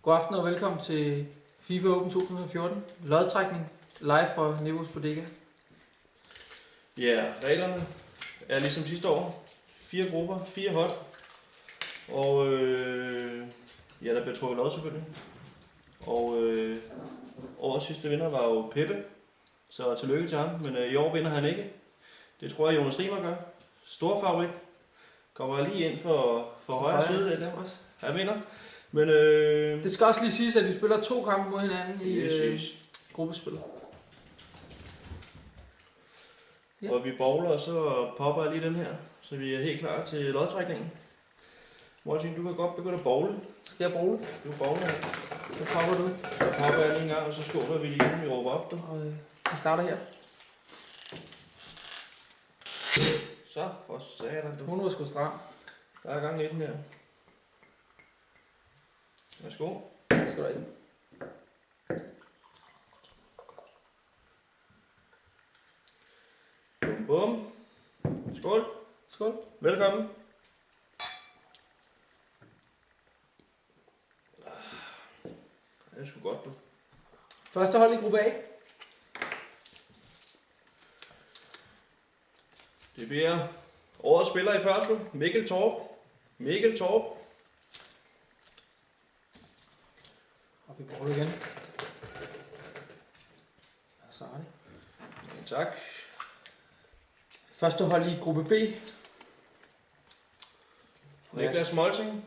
God aften og velkommen til FIFA Open 2014. Lodtrækning live fra Nevos Bodega. Ja, reglerne er ligesom sidste år. 4 grupper, 4 hold. Og ja, der bliver trukket lod selvfølgelig. Og årets sidste vinder var jo Peppe. Så tillykke til ham, men i år vinder han ikke. Det tror jeg Jonas Rimer gør. Stor favorit. Kommer lige ind for højre side. Han vinder. Men det skal også lige siges, at vi spiller 2 kampe mod hinanden i gruppespillet. Ja. Og vi bowler, og så popper jeg lige den her, så vi er helt klar til lodtrækningen. Martin, du kan godt begynde at bowle. Skal jeg bowle? Du bowler. Så popper du. Så popper jeg lige en gang, og så skåler vi lige, inden vi råber op. Og vi starter her. Så for satan, du. Hun var sgu stram. Der er gang i den her. Værsgo. Skal du have. Bum bum. Skål. Skål. Velkommen. Det er sgu godt, du. Første hold i gruppe A. Det bliver årets spiller i første. Mikkel Torp. Mikkel Torp. Og vi bowler igen. Så er det. Tak. Første hold i gruppe B. Niklas Molsing.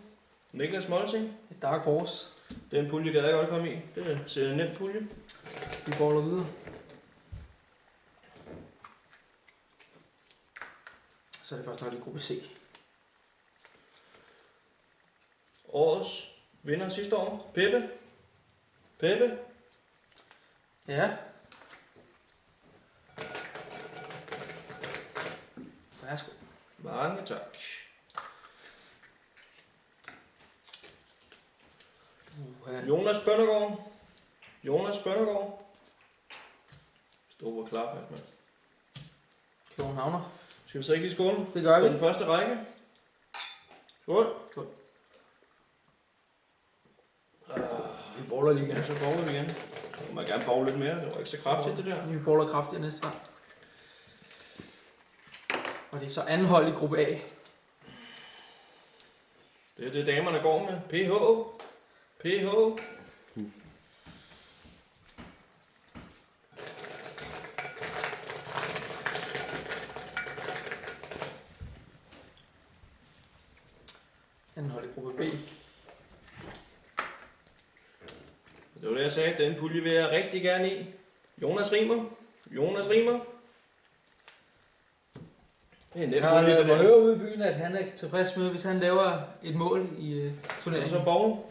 Niklas Molsing. Et Dark Horse. Den pulje gad jeg godt komme i. Det ser en nem pulje. Vi bowler videre. Så er det første hold i gruppe C. Årets vinder sidste år. Peppe. Peppe. Ja. Værsgo. Mange tak. Jonas Bøndergaard. Jonas Bøndergaard. Stor klap, mand. Københavner. Skal vi så ikke lige skåle? Det gør vi. På den første række. Skål. Skål. Vi bowler lige igen. Ja, så bowler vi igen. Så må jeg gerne bowle lidt mere. Det var ikke så kraftigt, det der. Vi bowler kraftigt næste gang. Og det er så anden hold i gruppe A. Det er det, damerne går med. PH. PH. Anden hold i gruppe B. Det var det, jeg sagde. Den pulje vil jeg rigtig gerne i. Jonas Rimer. Jonas Rimer. Det er en Jeg nem har pulje, det der. høre ude i byen, at han er tilfreds med, hvis han laver et mål i Og turneringen. så bowl.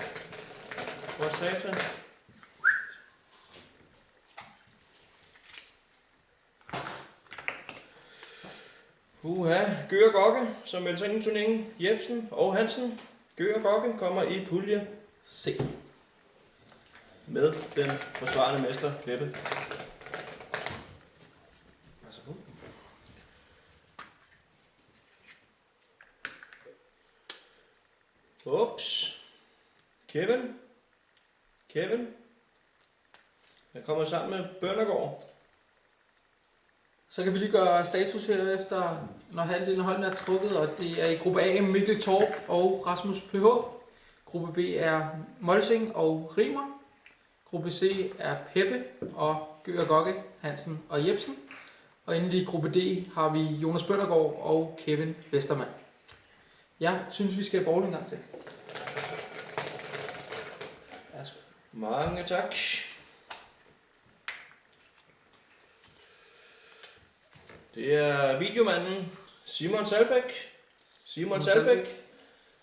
For satan. Gør Gokke, som melder sig ind i turneringen. Jebsen og Hansen. Gør Gokke kommer i pulje C. med den forsvarende mester Peppe. Ups. Kevin. Jeg kommer sammen med Bøndergaard. Så kan vi lige gøre status her efter, når halvdelen af holdene er trukket, og det er i gruppe A Mikkel Torp og Rasmus PH. Gruppe B er Molsing og Rimer. Gruppe C er Peppe og Gør Gokke, Hansen og Jebsen. Og inden i gruppe D har vi Jonas Bøndergaard og Kevin Vestermann. Jeg synes, vi skal bowle en gang til. Værsgo. Mange tak. Det er videomanden Simon Salbæk. Simon Salbæk.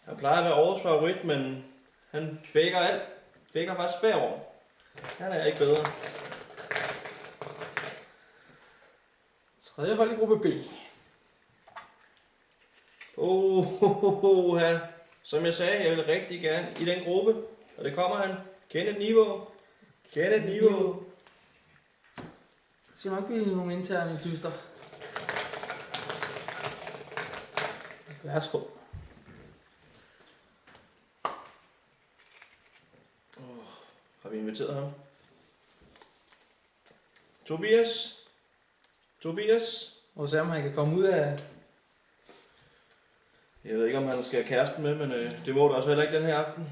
Han plejer at være årets favorit, men han faker alt. Faker faktisk hver år. Han er ikke bedre. Tredje hold i gruppe B. Som jeg sagde, jeg vil rigtig gerne i den gruppe. Og det kommer han. Kenneth Niveau. Det skal nok blive nogle interne dyster. Åh, har vi inviteret ham. Tobias. Og se om han kan komme ud af... Jeg ved ikke, om han skal have kæresten med, men det må du altså heller ikke den her aften.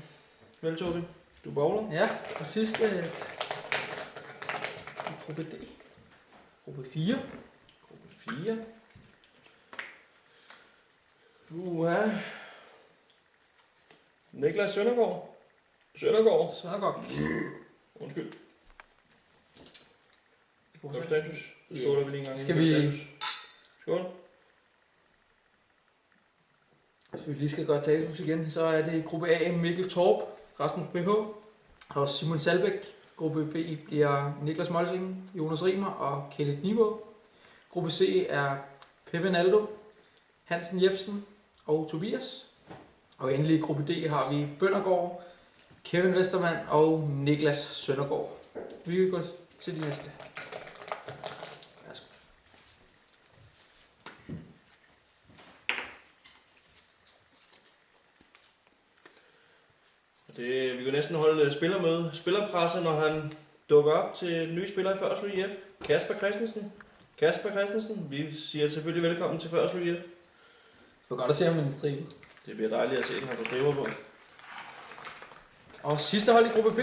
Vel, Tobi? Du bowler? Ja, og sidste gruppe D. Gruppe 4. Gruppe 4. Niklas Søndergaard. Søndergaard. Undskyld. God Godt status. Skåler vi lige en gang. Skal vi... Status. Skål. Hvis vi lige skal gøre status igen, så er det gruppe A Mikkel Torp, Rasmus PH og Simon Salbæk. Gruppe B bliver Niklas Molsing, Jonas Rimer og Kenneth Niveau. Gruppe C er Peppe Naldo, Hansen Jebsen og Tobias. Og endelig i gruppe D har vi Bøndergaard, Kevin Vestermand og Niklas Søndergaard. Vi vil gå til de næste. Værsgo. Vi kan næsten holde spillerpresse, når han dukker op til den nye spiller i Førslev IF. Kasper Christensen. Vi siger selvfølgelig velkommen til Førslev IF. Det var godt at se ham med en stribe. Det bliver dejligt at se, at han får striber på. Og sidste hold i gruppe B.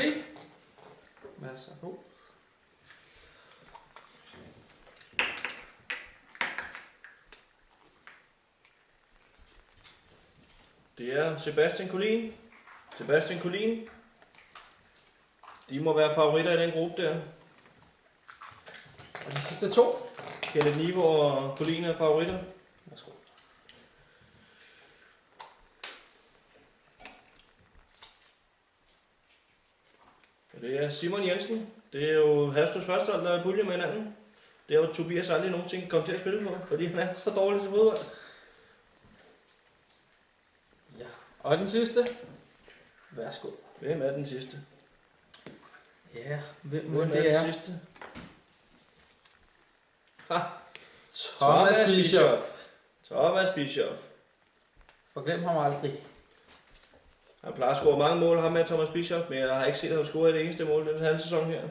Værsgo. Det er Sebastian Collin. De må være favoritter i den gruppe der. Og de sidste to. Kenneth Niveau og Collin er favoritter. Værsgo. Og det er Simon Jensen. Det er jo Hastos første hold, der er pulje med hinanden. Det er jo Tobias aldrig nogensinde kommet til at spille på, fordi han er så dårlig til fodbold. Ja. Og den sidste. Værsgo. Hvem er den sidste? Ja, hvem Hvem det er? den sidste? Ha! Thomas Bischoff. Thomas Bischoff. Forglem ham aldrig. Han plejer at score mange mål, ham med Thomas Bischoff, men jeg har ikke set ham score et eneste mål den halve sæson her.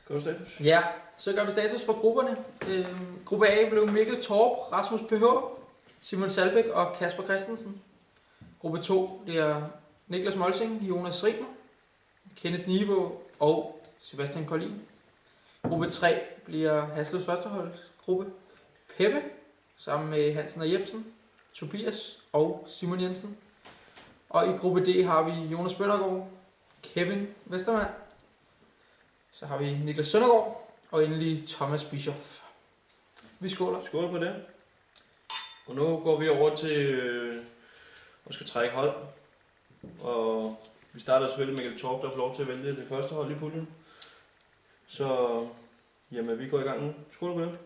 God status. Ja, så gør vi status for grupperne. Gruppe A blev Mikkel Torp, Rasmus PH, Simon Salbæk og Kasper Christensen. Gruppe 2 bliver Niklas Molsing, Jonas Rimer, Kenneth Niveau og Sebastian Collin. Gruppe 3 bliver Haslevs førsteholdsgruppe. Peppe, sammen med Hansen og Jebsen, Tobias og Simon Jensen. Og i gruppe D har vi Jonas Bøndergaard, Kevin Vestermand. Så har vi Niklas Søndergaard og endelig Thomas Bischoff. Vi skåler. Skål på det. Og nu går vi over til at skal trække hold. Og vi starter selvfølgelig med Mikkel Torp, der får lov til at vælge det første hold i puljen. Så jamen, vi går i gang nu. Skål på det.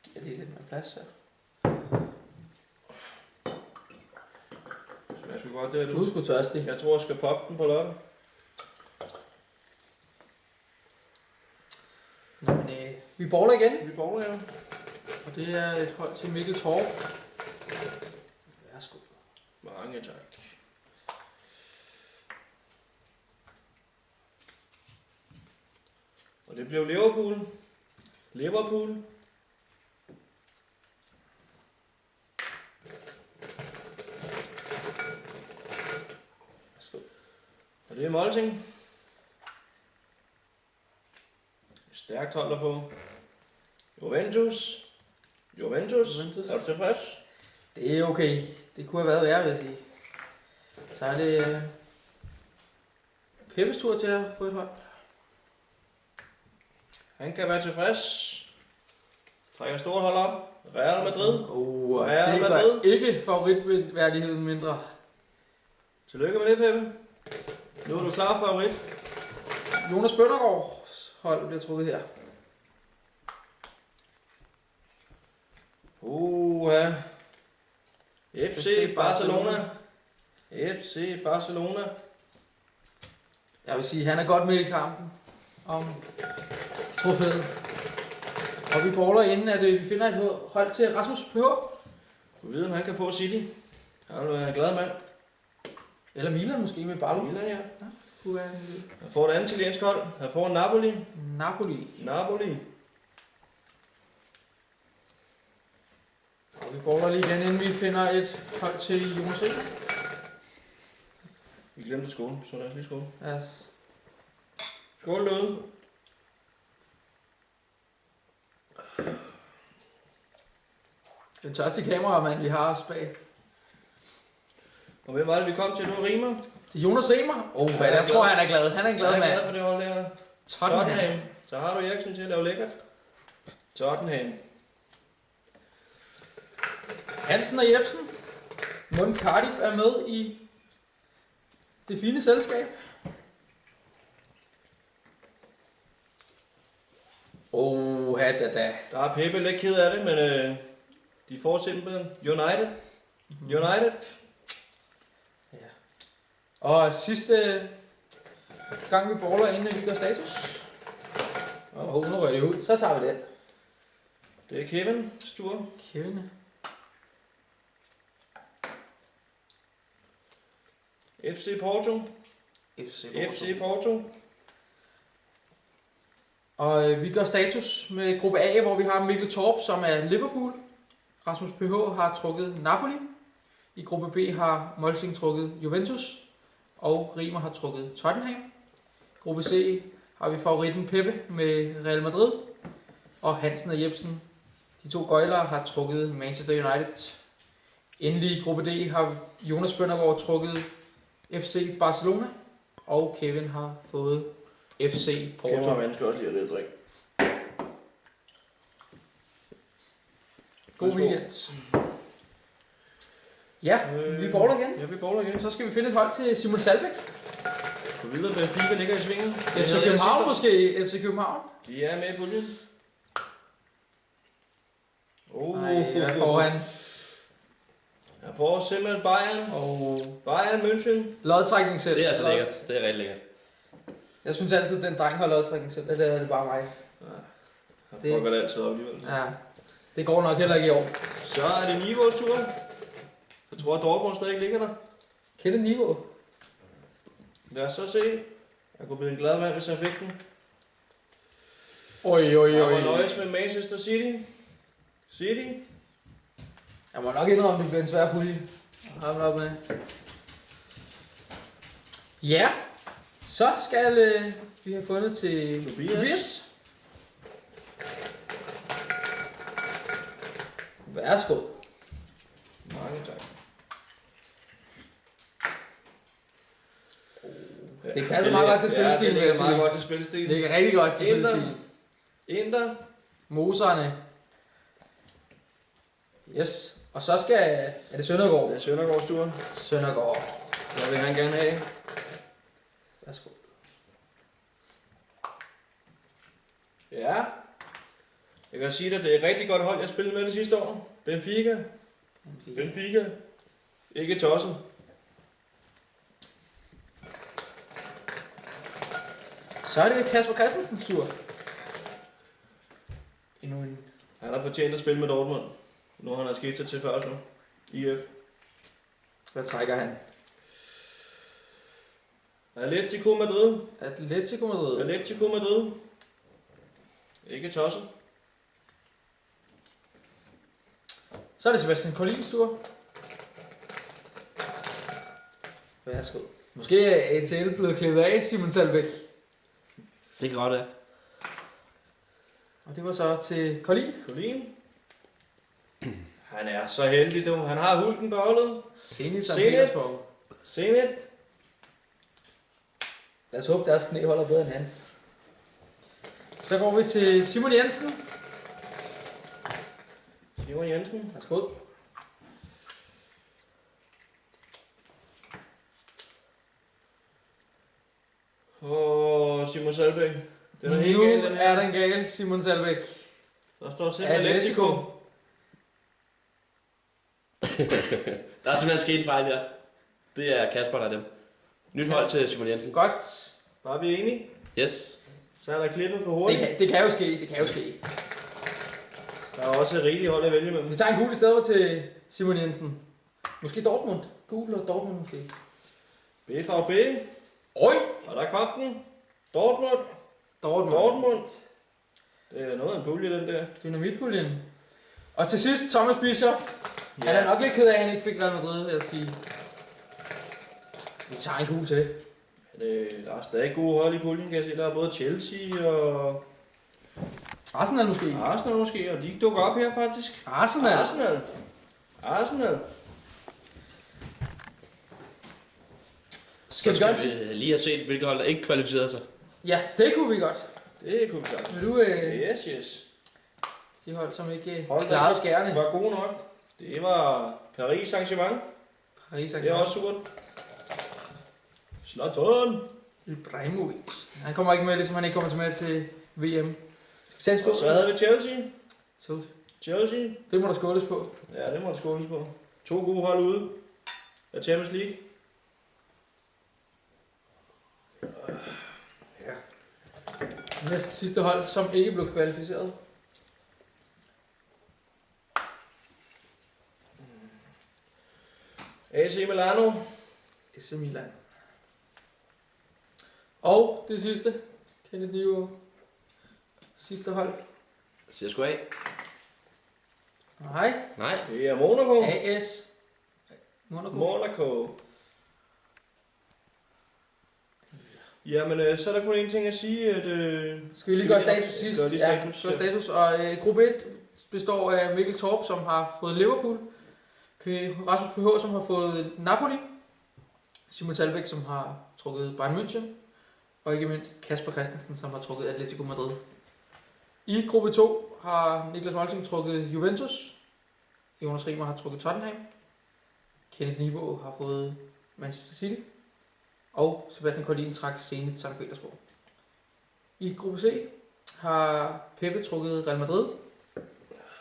Giver det lidt mere plads her. Smager sgu godt, det er Du er sgu tørstig. Jeg tror, jeg skal poppe den på lørdag. Nå, men vi bowler igen. Vi bowler, ja. Og det er et hold til Mikkel Torp. Værsgo. Mange tak. Og det blev Liverpool. Værsgo. Og det er Molting. Stærkt hold at få. Juventus. Er du tilfreds? Det er okay. Det kunne have været værre, vil jeg sige. Så er det Peppes tur til at få et hold. Han kan være tilfreds. Trækker stort hold op. Real Madrid. Real Det Madrid. gør ikke favoritværdigheden mindre. Tillykke med det, Peppe. Nu er du klar favorit. Jonas Bøndergaards hold bliver trukket her. FC Barcelona. Jeg vil sige, at han er godt med i kampen om trofæet. Og vi bowler inden, at vi finder et hold til Rasmus PH. Du ved, om han kan få City. Har du en glad mand? Eller Milan måske med Barlo. Milan, ja. Kunne være en Han får et andet italiensk hold. Han får Napoli. Napoli. Og vi borger lige igen, inden vi finder et hold til Jonas Rik. Vi glemte skål, så lad os lige skål. Ja. Skål derude. Den tørste kameramand, vi har os bag. Og hvem var det, vi kom til nu? Rimer? Det er Jonas Rimer. Jeg tror, han er glad. Han er en glad Jeg er mand. glad for det hold der. Tottenham. Så har du Eriksen til at lave lækkert. Tottenham. Hansen og Jebsen. Mund Cardiff er med i det fine selskab. Da. Der er Pepe lidt ked af det, men de får simpelthen United. Og sidste gang vi baller, inden vi gør status. Nu rører det ud. Så tager vi den. Det er Kevin tur. Kevin. FC Porto. FC Porto. Og vi gør status med gruppe A, hvor vi har Mikkel Torp, som er Liverpool. Rasmus PH har trukket Napoli. I gruppe B har Molsing trukket Juventus. Og Rimer har trukket Tottenham. Gruppe C har vi favoritten Peppe med Real Madrid. Og Hansen og Jebsen, de to gøjlere, har trukket Manchester United. Endelig i gruppe D har Jonas Bøndergaard trukket FC Barcelona. Og Kevin har fået FC Porto. Kevin skal også lige have lidt drik. God weekend. Ja, vi baller igen. Ja, vi baller igen. Så skal vi finde et hold til Simon Salbæk. Du ved, at Benfica ligger i svingen. FC København måske. FC København. De er med i puljen. Hvad får han? Jeg får simpelthen Bayern München. Lodtrækning selv. Det er altså lækkert. Det er rigtig lækkert. Jeg synes altid, at den dreng har lodtrækning selv. Eller er det bare mig? Han fucker det altid op alligevel. Ja. Det går nok heller ikke i år. Så er det Nivås tur. Jeg tror, at Dortmund stadig ligger der. Kende niveau. Lad os så se. Jeg kunne blive en glad mand, hvis jeg fik den. Jeg var nøjes med Manchester City. Jeg må nok indrømme, at det bliver en svær pulje. Med. Ja, så skal vi have fundet til Tobias. Værsgo. Mange tak. Det passer meget godt til spillestilen, vil jeg sige. Det er meget godt til spillestilen. Det er rigtig godt til spillestilen. Inter. Moserne. Yes. Og så skal... Er det Søndergaard? Det er Søndergaards tur. Søndergaard. Det vil han gerne have. Værsgo. Ja. Jeg kan sige dig, det er et rigtig godt hold, jeg spillede med det sidste år. Benfica. Ikke tosset. Så er det Kasper Christensens tur. Endnu en. Han har fortjent at spille med Dortmund. Nu har han skiftet til Førsel. IF. Hvad trækker han? Atletico Madrid. Ikke tosset. Så er det Sebastian Collins tur. Værsgo. Måske er ATL blevet klippet af, Simon Salbæk. Det kan godt være. Og det var så til Collin. Han er så heldig, du. Han har hulken på holdet. Zenit. Lad os håbe, deres knæ holder bedre end hans. Så går vi til Simon Jensen. Værsgo. Simon Salbæk. Den er helt nu gal, den her. er den gal, Simon Salbæk. Der står simpelthen Atletico. Der er simpelthen sket en fejl der. Det er Kasper, der er dem. Nyt hold til Simon Jensen. Godt. Var vi enige? Yes. Så er der klippet for hurtigt. Det kan jo ske. Der er også et rigeligt hold at vælge med. Vi tager en gul i stedet til Simon Jensen. Måske Dortmund. Gul og Dortmund måske. BVB. Oj! Og der kom den. Dortmund. Dortmund. Det er noget af en pulje, den der. Dynamitpuljen. Og til sidst, Thomas Bischoff. Han er nok lidt ked af, at han ikke fik Real Madrid, vil jeg sige. Vi tager en gul til. Der er stadig gode hold i puljen, kan jeg se. Der er både Chelsea og Arsenal måske. Arsenal måske, og de dukker op her faktisk. Arsenal. Skal vi Så gøre skal vi lige have set, hvilke hold der ikke kvalificerede sig. Ja, det kunne vi godt. Det kunne vi godt. Vil du Yes. de hold, som ikke Hold da. klarede skærene? Det var gode nok. Det var Paris Saint-Germain. Paris Det er også surt. Zlatan. Ibrahimovic. Han kommer ikke med, ligesom han ikke kommer med til VM. Skal vi tage en skål? Og så havde vi Chelsea. Chelsea. Det må der skåles på. Ja, det må der skåles på. 2 gode hold ude af Champions League. Ja. Næste sidste hold, som ikke blev kvalificeret. AC Milano. AC Milan. Og det sidste. Kenneth Niveau. Sidste hold. Siger sgu af. Nej. Det er Monaco. AS. Monaco. Jamen, så er der kun en ting at sige, at... Skal vi lige gøre status sidst? Gør lige status. Ja, gør status. Og gruppe 1 består af Mikkel Torp, som har fået Liverpool. Rasmus PH, som har fået Napoli. Simon Talbæk, som har trukket Bayern München. Og ikke mindst Kasper Christensen, som har trukket Atletico Madrid. I gruppe 2 har Niklas Molsing trukket Juventus. Jonas Riemer har trukket Tottenham. Kenneth Niveau har fået Manchester City. Og Sebastian Collin trak Zenit St. Petersborg. I gruppe C har Peppe trukket Real Madrid.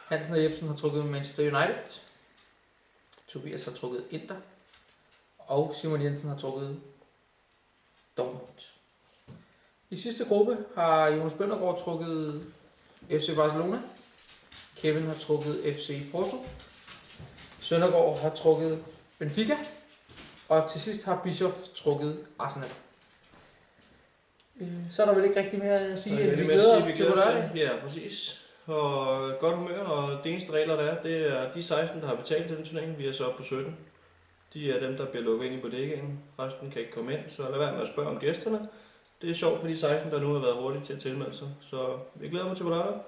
Hansen og Jebsen har trukket Manchester United. Tobias har trukket Inter. Og Simon Jensen har trukket Dortmund. I sidste gruppe har Jonas Bøndergaard trukket FC Barcelona. Kevin har trukket FC Porto. Søndergaard har trukket Benfica. Og til sidst har Bischoff trukket Arsenal. Så er der vel ikke rigtig mere at sige, end vi glæder os til på lørdag. Ja, præcis. Og godt humør, og det eneste regler, der er, det er de 16, der har betalt den turnering. Vi er så oppe på 17. De er dem, der bliver lukket ind i bodegaen. Resten kan ikke komme ind, så lad være med at spørge om gæsterne. Det er sjovt for de 16, der nu har været hurtige til at tilmelde sig. Så vi glæder mig til på lørdag.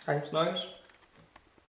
Hej. Snakkes.